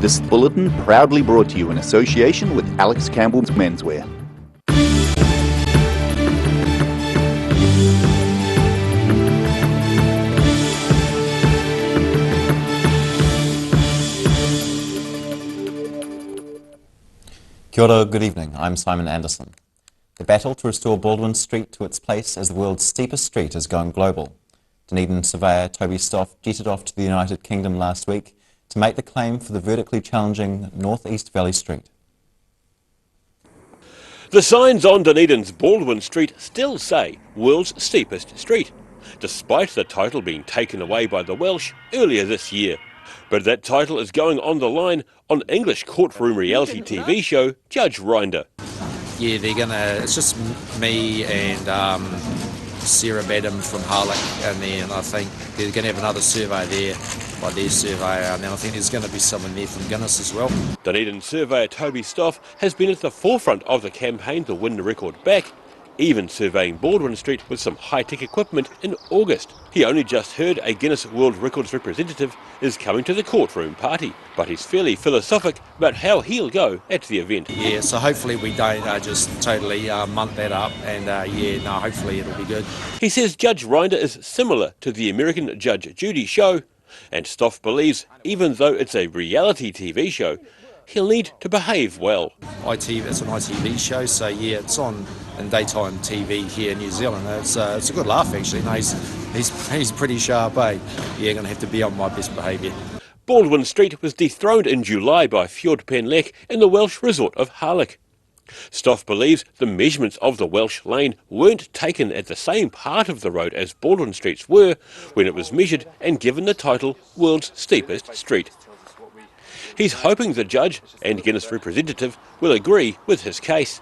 This bulletin proudly brought to you in association with Alex Campbell's Menswear. Kia ora, good evening. I'm Simon Anderson. The battle to restore Baldwin Street to its place as the world's steepest street is going global. Dunedin surveyor Toby Stoff jetted off to the United Kingdom last week to make the claim for the vertically challenging North East Valley Street. The signs on Dunedin's Baldwin Street still say world's steepest street, despite the title being taken away by the Welsh earlier this year. But that title is going on the line on English courtroom reality TV show Judge Rinder. Yeah, it's just me and Sarah Badham from Harlech, and then I think they're going to have another survey there by their surveyor, and then I think there's going to be someone there from Guinness as well. Dunedin surveyor Toby Stoff has been at the forefront of the campaign to win the record back, even surveying Baldwin Street with some high-tech equipment in August. He only just heard a Guinness World Records representative is coming to the courtroom party, but he's fairly philosophic about how he'll go at the event. Yeah, so hopefully we don't just totally munt that up, and hopefully it'll be good. He says Judge Rinder is similar to the American Judge Judy show, and Stoff believes even though it's a reality TV show, he'll need to behave well. It's an ITV show, so yeah, it's on in daytime TV here in New Zealand. It's a good laugh actually. No, he's pretty sharp, eh? Yeah, going to have to be on my best behaviour. Baldwin Street was dethroned in July by Fjord Pen Lek in the Welsh resort of Harlech. Stoff believes the measurements of the Welsh lane weren't taken at the same part of the road as Baldwin Street's were when it was measured and given the title World's Steepest Street. He's hoping the judge and Guinness representative will agree with his case.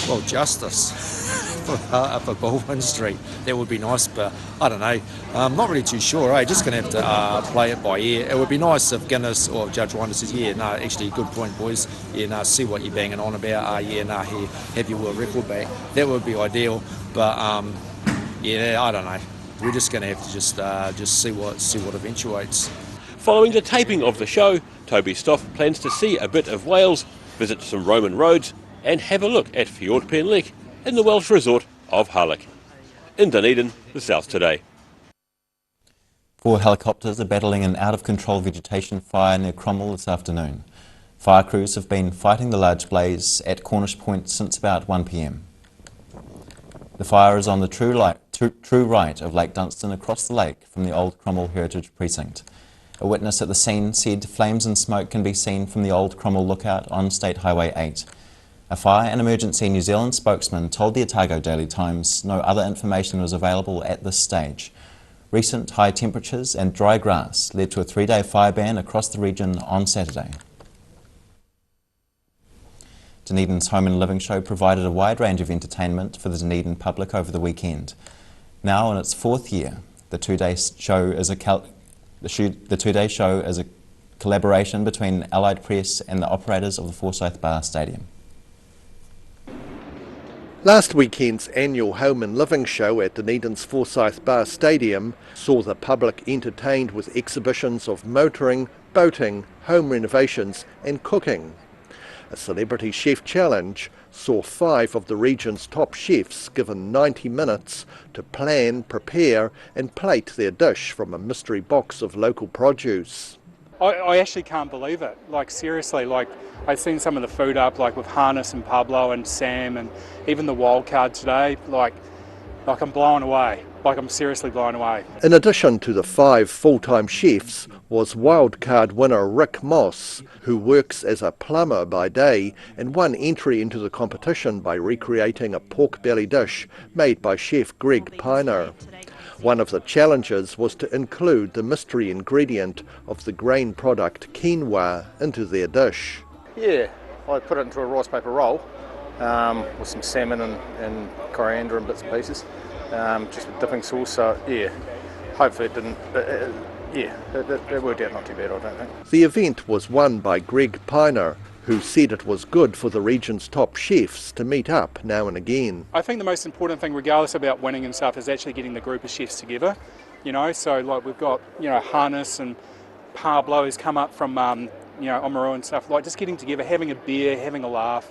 Well, justice for Baldwin Street, that would be nice, but I don't know. I'm not really too sure, eh? Just going to have to play it by ear. It would be nice if Guinness or Judge Rinder says, yeah, no, actually, good point, boys. Yeah, no, see what you're banging on about. Here, have your world record back. That would be ideal, but I don't know. We're just going to have to just see what eventuates. Following the taping of the show, Toby Stoff plans to see a bit of Wales, visit some Roman roads, and have a look at Fjord Pen Lek in the Welsh resort of Harlech. In Dunedin, the South Today. 4 helicopters are battling an out-of-control vegetation fire near Cromwell this afternoon. Fire crews have been fighting the large blaze at Cornish Point since about 1 p.m. The fire is on the true right of Lake Dunstan across the lake from the old Cromwell Heritage Precinct. A witness at the scene said flames and smoke can be seen from the old Cromwell lookout on State Highway 8. A Fire and Emergency New Zealand spokesman told the Otago Daily Times no other information was available at this stage. Recent high temperatures and dry grass led to a 3-day fire ban across the region on Saturday. Dunedin's Home and Living show provided a wide range of entertainment for the Dunedin public over the weekend. Now in its 4th year, the two-day show is a collaboration between Allied Press and the operators of the Forsyth Bar Stadium. Last weekend's annual Home and Living show at Dunedin's Forsyth Bar Stadium saw the public entertained with exhibitions of motoring, boating, home renovations and cooking. A Celebrity Chef Challenge saw 5 of the region's top chefs given 90 minutes to plan, prepare and plate their dish from a mystery box of local produce. I actually can't believe it. Like seriously, like I've seen some of the food up, like with Harness and Pablo and Sam and even the wild card today. Like I'm blown away. Like I'm seriously blown away. In addition to the 5 full-time chefs was wildcard winner Rick Moss, who works as a plumber by day and won entry into the competition by recreating a pork belly dish made by chef Greg Piner. One of the challenges was to include the mystery ingredient of the grain product quinoa into their dish. Yeah, I put it into a rice paper roll with some salmon and coriander and bits and pieces, just with dipping sauce. So yeah, hopefully it didn't. It worked out not too bad, I don't think. The event was won by Greg Piner, who said it was good for the region's top chefs to meet up now and again. I think the most important thing, regardless about winning and stuff, is actually getting the group of chefs together. So like we've got, Harness and Pablo has come up from Oamaru and stuff, like just getting together, having a beer, having a laugh.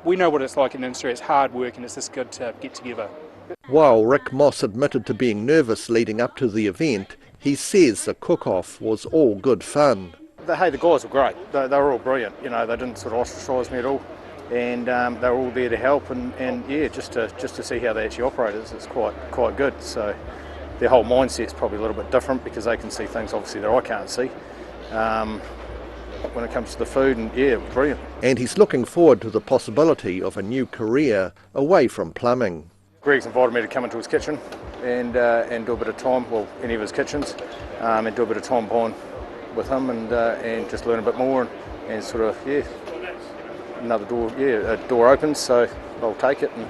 We know what it's like in the industry. It's hard work and it's just good to get together. While Rick Moss admitted to being nervous leading up to the event, he says the cook-off was all good fun. The guys were great. They were all brilliant. They didn't sort of ostracise me at all, and they were all there to help. And yeah, just to see how they actually operate it's quite good. So their whole mindset's probably a little bit different because they can see things obviously that I can't see. When it comes to the food, and yeah, it was brilliant. And he's looking forward to the possibility of a new career away from plumbing. Greg's invited me to come into his kitchen and do a bit of time, well, any of his kitchens, and do a bit of time behind with him and just learn a bit more and sort of, another door, a door opens, so I'll take it and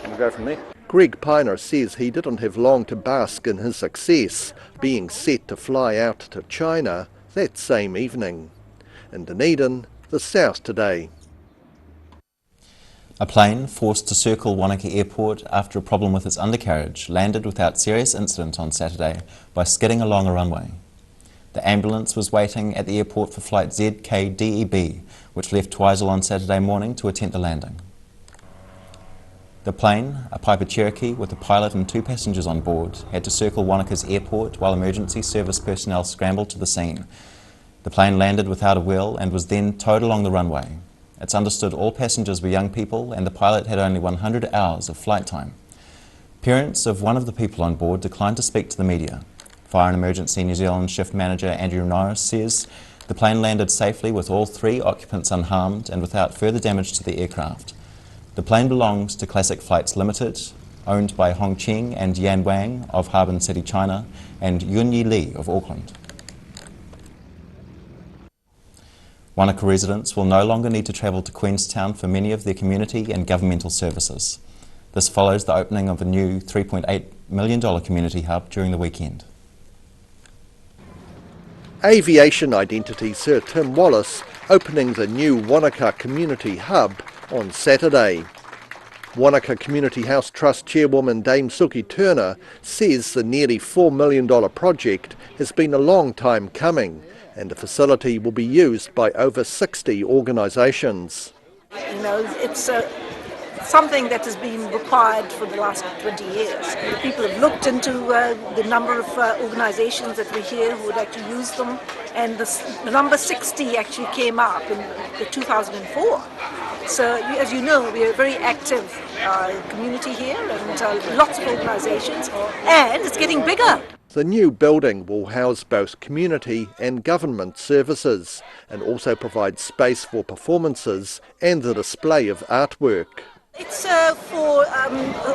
we'll go from there. Greg Piner says he didn't have long to bask in his success, being set to fly out to China that same evening. In Dunedin, the South Today. A plane forced to circle Wanaka Airport after a problem with its undercarriage landed without serious incident on Saturday by skidding along a runway. The ambulance was waiting at the airport for flight ZKDEB, which left Twizel on Saturday morning to attempt the landing. The plane, a Piper Cherokee with a pilot and 2 passengers on board, had to circle Wanaka's airport while emergency service personnel scrambled to the scene. The plane landed without a wheel and was then towed along the runway. It's understood all passengers were young people and the pilot had only 100 hours of flight time. Parents of one of the people on board declined to speak to the media. Fire and Emergency New Zealand Shift Manager Andrew Norris says the plane landed safely with all 3 occupants unharmed and without further damage to the aircraft. The plane belongs to Classic Flights Limited, owned by Hong Cheng and Yan Wang of Harbin City, China, and Yunyi Lee of Auckland. Wanaka residents will no longer need to travel to Queenstown for many of their community and governmental services. This follows the opening of a new $3.8 million community hub during the weekend. Aviation identity Sir Tim Wallace opening the new Wanaka Community Hub on Saturday. Wanaka Community House Trust Chairwoman Dame Suki Turner says the nearly $4 million project has been a long time coming, and the facility will be used by over 60 organisations. It's something that has been required for the last 20 years. People have looked into the number of organisations that we hear who would actually use them, and the number 60 actually came up in 2004. So, as you know, we are a very active community here and lots of organisations, and it's getting bigger. The new building will house both community and government services and also provide space for performances and the display of artwork. It's for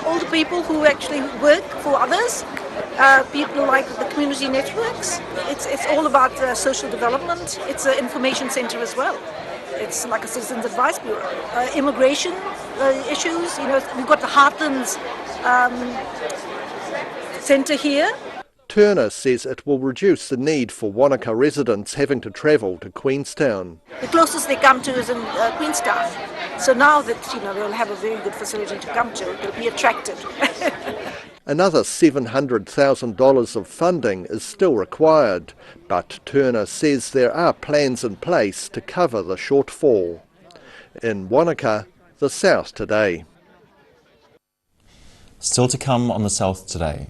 older people who actually work for others, people like the community networks. It's all about social development. It's an information centre as well. It's like a citizens advice bureau. Immigration issues, we've got the Heartlands centre here. Turner says it will reduce the need for Wanaka residents having to travel to Queenstown. The closest they come to is in Queenstown. So now that they'll have a very good facility to come to, they'll be attracted. Another $700,000 of funding is still required, but Turner says there are plans in place to cover the shortfall. In Wanaka, the South Today. Still to come on the South Today.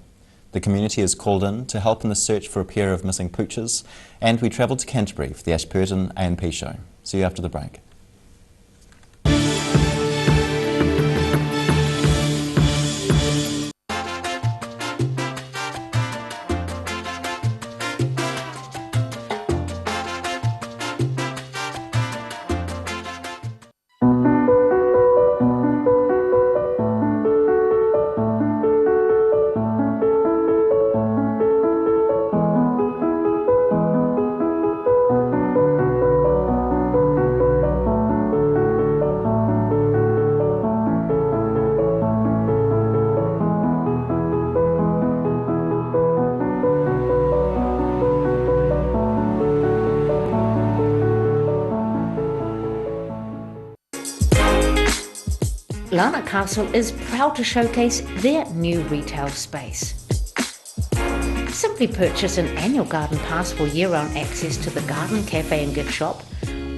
The community is called in to help in the search for a pair of missing poochers, and we travelled to Canterbury for the Ashburton A&P show. See you after the break. Lana Castle is proud to showcase their new retail space. Simply purchase an annual garden pass for year-round access to the garden, cafe and gift shop,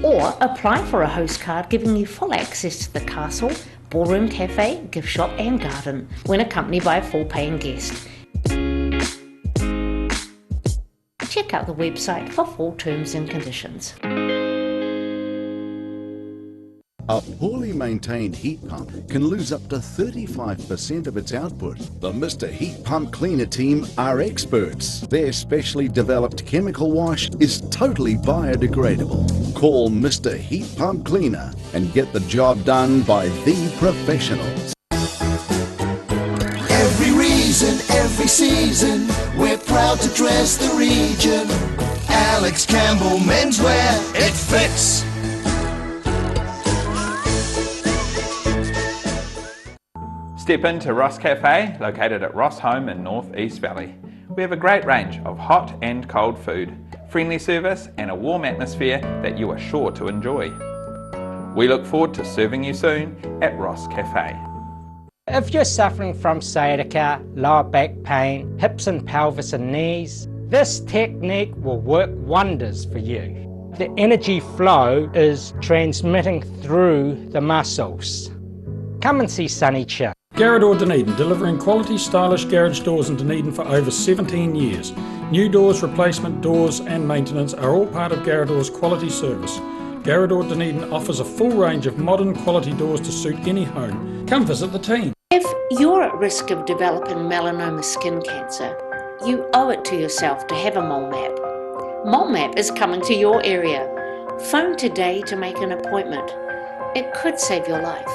or apply for a host card giving you full access to the castle, ballroom, cafe, gift shop and garden when accompanied by a full paying guest. Check out the website for full terms and conditions. A poorly maintained heat pump can lose up to 35% of its output. The Mr. Heat Pump Cleaner team are experts. Their specially developed chemical wash is totally biodegradable. Call Mr. Heat Pump Cleaner and get the job done by the professionals. Every reason, every season, we're proud to dress the region. Alex Campbell Menswear, it fits. Step into Ross Cafe, located at Ross Home in North East Valley. We have a great range of hot and cold food, friendly service and a warm atmosphere that you are sure to enjoy. We look forward to serving you soon at Ross Cafe. If you're suffering from sciatica, lower back pain, hips and pelvis and knees, this technique will work wonders for you. The energy flow is transmitting through the muscles. Come and see Sunny Chin. Garrador Dunedin, delivering quality, stylish garage doors in Dunedin for over 17 years. New doors, replacement doors and maintenance are all part of Garrador's quality service. Garrador Dunedin offers a full range of modern quality doors to suit any home. Come visit the team. If you're at risk of developing melanoma skin cancer, you owe it to yourself to have a mole map. Mole map is coming to your area. Phone today to make an appointment. It could save your life.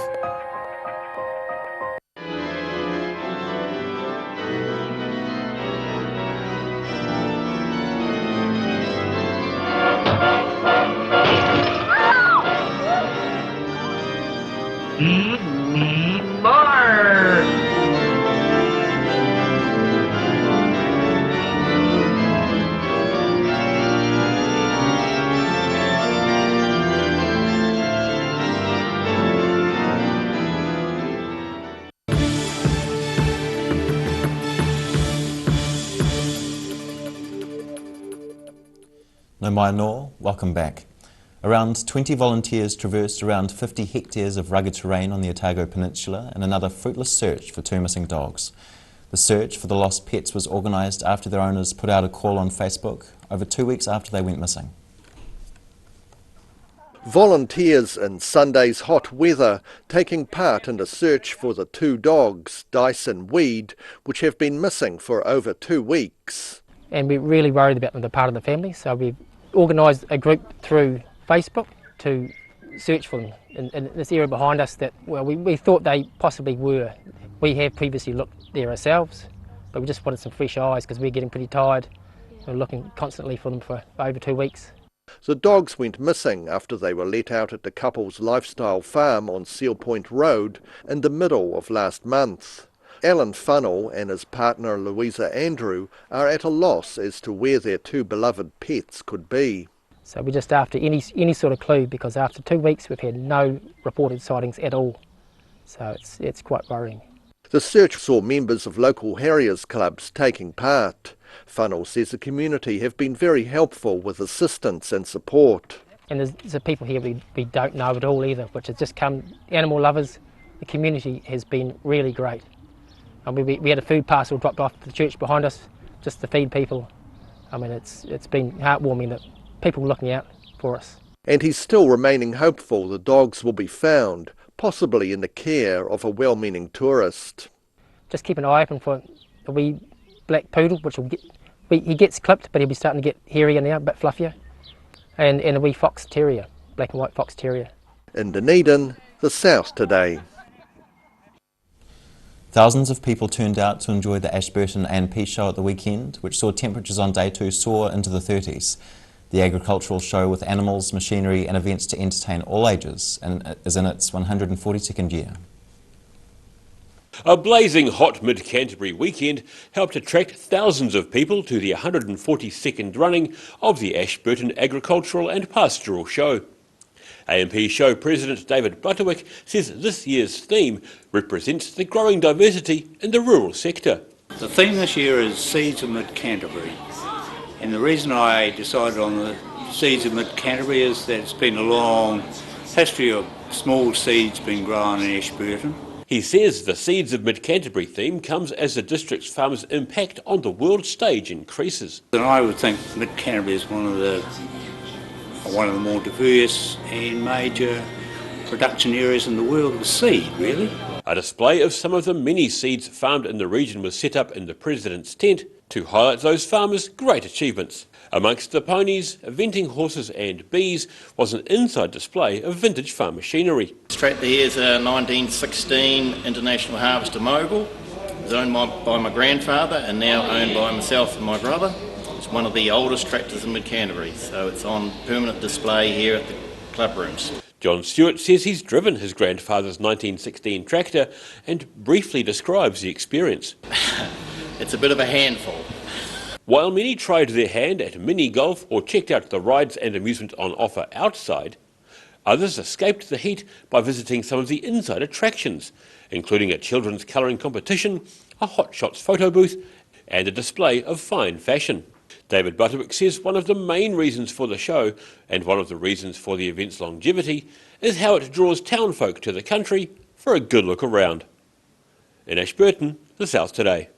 No mai nō, welcome back. Around 20 volunteers traversed around 50 hectares of rugged terrain on the Otago Peninsula in another fruitless search for two missing dogs. The search for the lost pets was organised after their owners put out a call on Facebook over 2 weeks after they went missing. Volunteers in Sunday's hot weather taking part in the search for the two dogs, Dice and Weed, which have been missing for over 2 weeks. And we're really worried about them, they're part of the family, so we've organised a group through Facebook to search for them in this area behind us that, well, we thought they possibly were. We have previously looked there ourselves, but we just wanted some fresh eyes because we're getting pretty tired. We're looking constantly for them for over 2 weeks. The dogs went missing after they were let out at the couple's lifestyle farm on Seal Point Road in the middle of last month. Alan Funnell and his partner Louisa Andrew are at a loss as to where their two beloved pets could be. So we're just after any sort of clue, because after 2 weeks we've had no reported sightings at all. So it's quite worrying. The search saw members of local Harriers clubs taking part. Funnell says the community have been very helpful with assistance and support. And there's people here we don't know at all either, which has just come, animal lovers. The community has been really great. And we had a food parcel dropped off at the church behind us just to feed people. I mean, it's been heartwarming that people are looking out for us. And he's still remaining hopeful the dogs will be found, possibly in the care of a well-meaning tourist. Just keep an eye open for a wee black poodle, which he gets clipped, but he'll be starting to get hairier now, a bit fluffier. And a wee fox terrier, black and white fox terrier. In Dunedin, the South Today. Thousands of people turned out to enjoy the Ashburton A&P show at the weekend, which saw temperatures on day 2 soar into the 30s. The agricultural show with animals, machinery and events to entertain all ages and is in its 142nd year. A blazing hot mid-Canterbury weekend helped attract thousands of people to the 142nd running of the Ashburton Agricultural and Pastoral Show. A&P Show President David Butterwick says this year's theme represents the growing diversity in the rural sector. The theme this year is Seeds of Mid-Canterbury, and the reason I decided on the Seeds of Mid-Canterbury is that it's been a long history of small seeds being grown in Ashburton. He says the Seeds of Mid-Canterbury theme comes as the district's farmers' impact on the world stage increases. And I would think Mid-Canterbury is one of the more diverse and major production areas in the world of seed, really. A display of some of the many seeds farmed in the region was set up in the President's tent to highlight those farmers' great achievements. Amongst the ponies, eventing horses and bees was an inside display of vintage farm machinery. This tractor here is a 1916 International Harvester Mogul. It was owned by my grandfather and now owned by myself and my brother. It's one of the oldest tractors in Mid-Canterbury, so it's on permanent display here at the club rooms. John Stewart says he's driven his grandfather's 1916 tractor and briefly describes the experience. It's a bit of a handful. While many tried their hand at mini golf or checked out the rides and amusement on offer outside, others escaped the heat by visiting some of the inside attractions, including a children's colouring competition, a Hot Shots photo booth and a display of fine fashion. David Butterwick says one of the main reasons for the show, and one of the reasons for the event's longevity, is how it draws townfolk to the country for a good look around. In Ashburton, the South Today.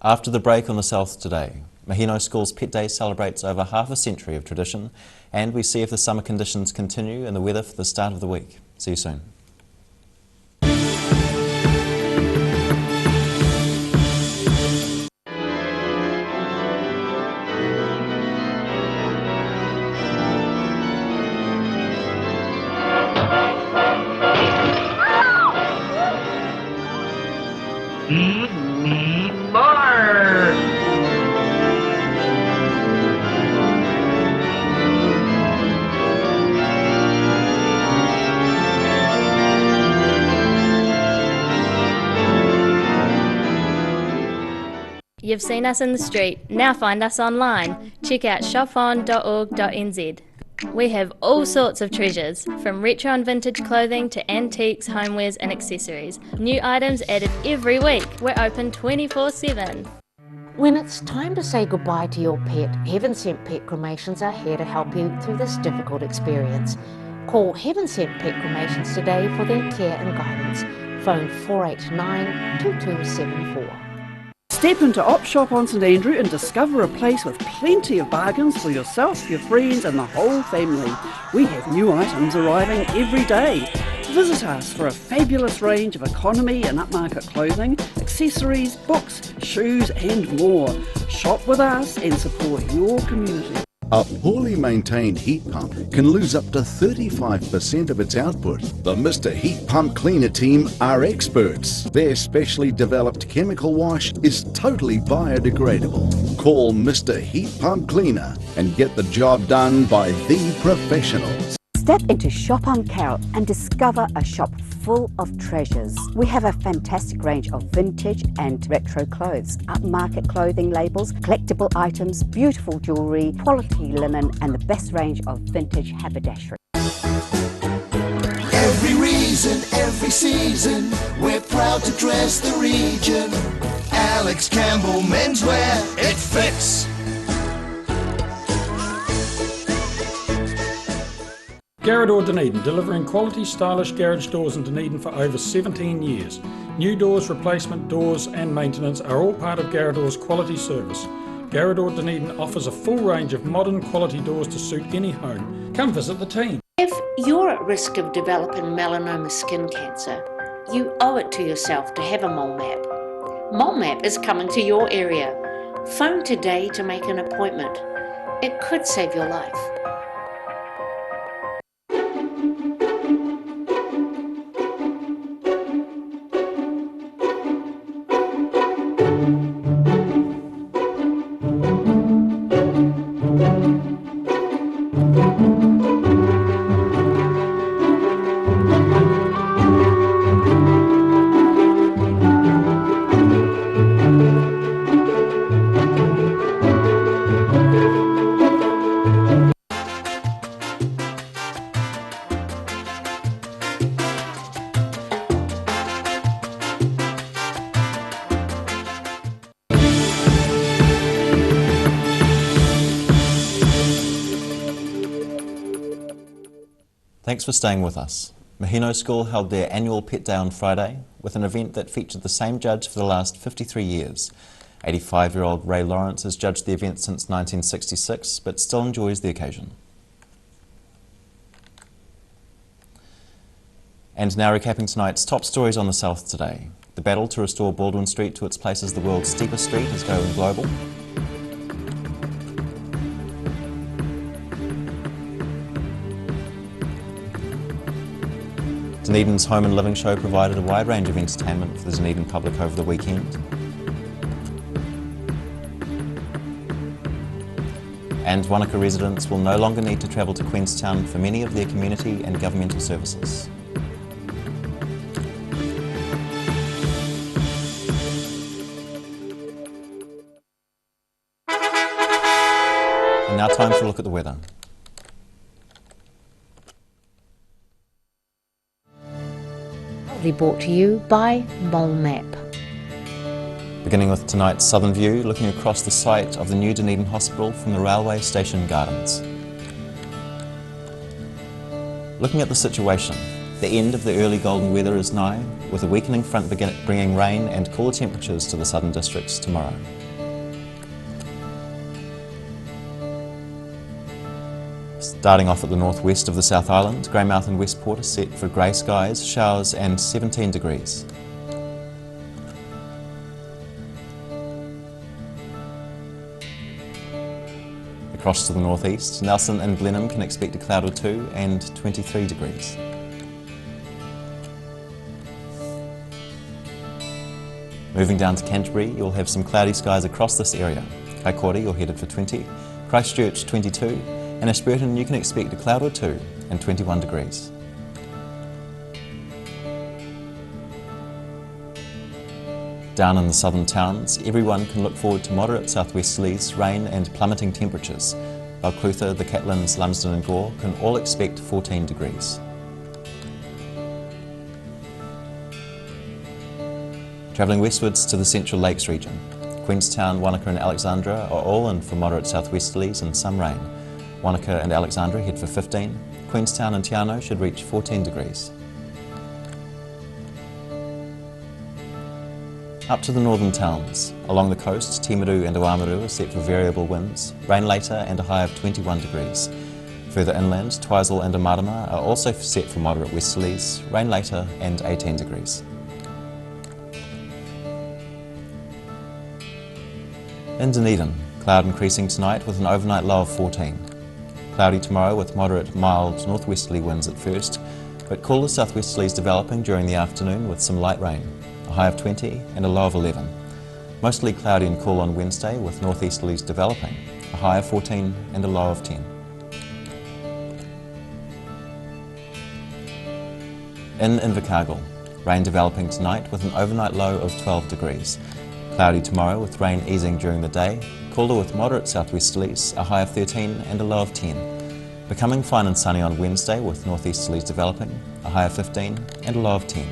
After the break on the South Today, Mahino School's Pet Day celebrates over half a century of tradition, and we see if the summer conditions continue and the weather for the start of the week. See you soon. You've seen us in the street, now find us online. Check out shopon.org.nz. We have all sorts of treasures, from retro and vintage clothing to antiques, homewares and accessories. New items added every week. We're open 24/7. When it's time to say goodbye to your pet, Heaven Sent Pet Cremations are here to help you through this difficult experience. Call Heaven Sent Pet Cremations today for their care and guidance. Phone 489-2274. Step into Op Shop on St Andrew and discover a place with plenty of bargains for yourself, your friends and the whole family. We have new items arriving every day. Visit us for a fabulous range of economy and upmarket clothing, accessories, books, shoes and more. Shop with us and support your community. A poorly maintained heat pump can lose up to 35% of its output. The Mr. Heat Pump Cleaner team are experts. Their specially developed chemical wash is totally biodegradable. Call Mr. Heat Pump Cleaner and get the job done by the professionals. Step into Shop on Carroll and discover a shop full of treasures. We have a fantastic range of vintage and retro clothes, upmarket clothing labels, collectible items, beautiful jewellery, quality linen and the best range of vintage haberdashery. Every reason, every season, we're proud to dress the region. Alex Campbell Menswear, it fits. Garrador Dunedin, delivering quality stylish garage doors in Dunedin for over 17 years. New doors, replacement doors and maintenance are all part of Garrador's quality service. Garrador Dunedin offers a full range of modern quality doors to suit any home. Come visit the team. If you're at risk of developing melanoma skin cancer, you owe it to yourself to have a mole map. Mole Map is coming to your area. Phone today to make an appointment. It could save your life. Thanks for staying with us. Mahino School held their annual Pet Day on Friday with an event that featured the same judge for the last 53 years. 85-year-old Ray Lawrence has judged the event since 1966 but still enjoys the occasion. And now recapping tonight's top stories on the South today. The battle to restore Baldwin Street to its place as the world's steepest street is going global. Dunedin's Home and Living Show provided a wide range of entertainment for the Dunedin public over the weekend. And Wanaka residents will no longer need to travel to Queenstown for many of their community and governmental services. And now time for a look at the weather. Brought to you by Mole Map. Beginning with tonight's southern view, looking across the site of the new Dunedin Hospital from the railway station gardens. Looking at the situation, the end of the early golden weather is nigh, with a weakening front bringing rain and cooler temperatures to the southern districts tomorrow. Starting off at the northwest of the South Island, Greymouth and Westport are set for grey skies, showers and 17 degrees. Across to the northeast, Nelson and Blenheim can expect a cloud or two and 23 degrees. Moving down to Canterbury, you'll have some cloudy skies across this area. Kaikoura, you're headed for 20, Christchurch 22, and Ashburton you can expect a cloud or two and 21 degrees. Down in the southern towns, everyone can look forward to moderate southwesterlies, rain and plummeting temperatures. Balclutha, the Catlins, Lumsden and Gore can all expect 14 degrees. Travelling westwards to the Central Lakes region, Queenstown, Wanaka and Alexandra are all in for moderate southwesterlies and some rain. Wanaka and Alexandra head for 15, Queenstown and Te Anau should reach 14 degrees. Up to the northern towns, along the coast, Timaru and Oamaru are set for variable winds, rain later and a high of 21 degrees. Further inland, Twizel and Amarama are also set for moderate westerlies, rain later and 18 degrees. In Dunedin, cloud increasing tonight with an overnight low of 14. Cloudy tomorrow with moderate, mild northwesterly winds at first, but cooler southwesterlies developing during the afternoon with some light rain. A high of 20 and a low of 11. Mostly cloudy and cool on Wednesday with northeasterlies developing. A high of 14 and a low of 10. In Invercargill, rain developing tonight with an overnight low of 12 degrees. Cloudy tomorrow with rain easing during the day, cooler with moderate southwesterlies, a high of 13 and a low of 10. Becoming fine and sunny on Wednesday with northeasterlies developing, a high of 15 and a low of 10.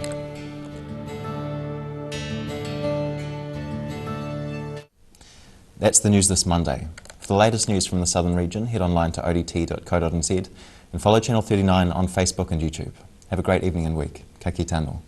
That's the news this Monday. For the latest news from the southern region, head online to odt.co.nz and follow Channel 39 on Facebook and YouTube. Have a great evening and week. Ka kite anō.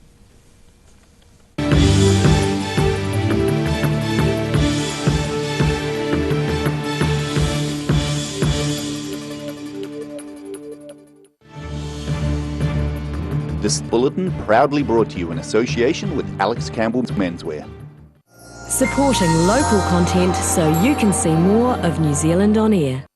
This bulletin proudly brought to you in association with Alex Campbell's Menswear. Supporting local content so you can see more of New Zealand on air.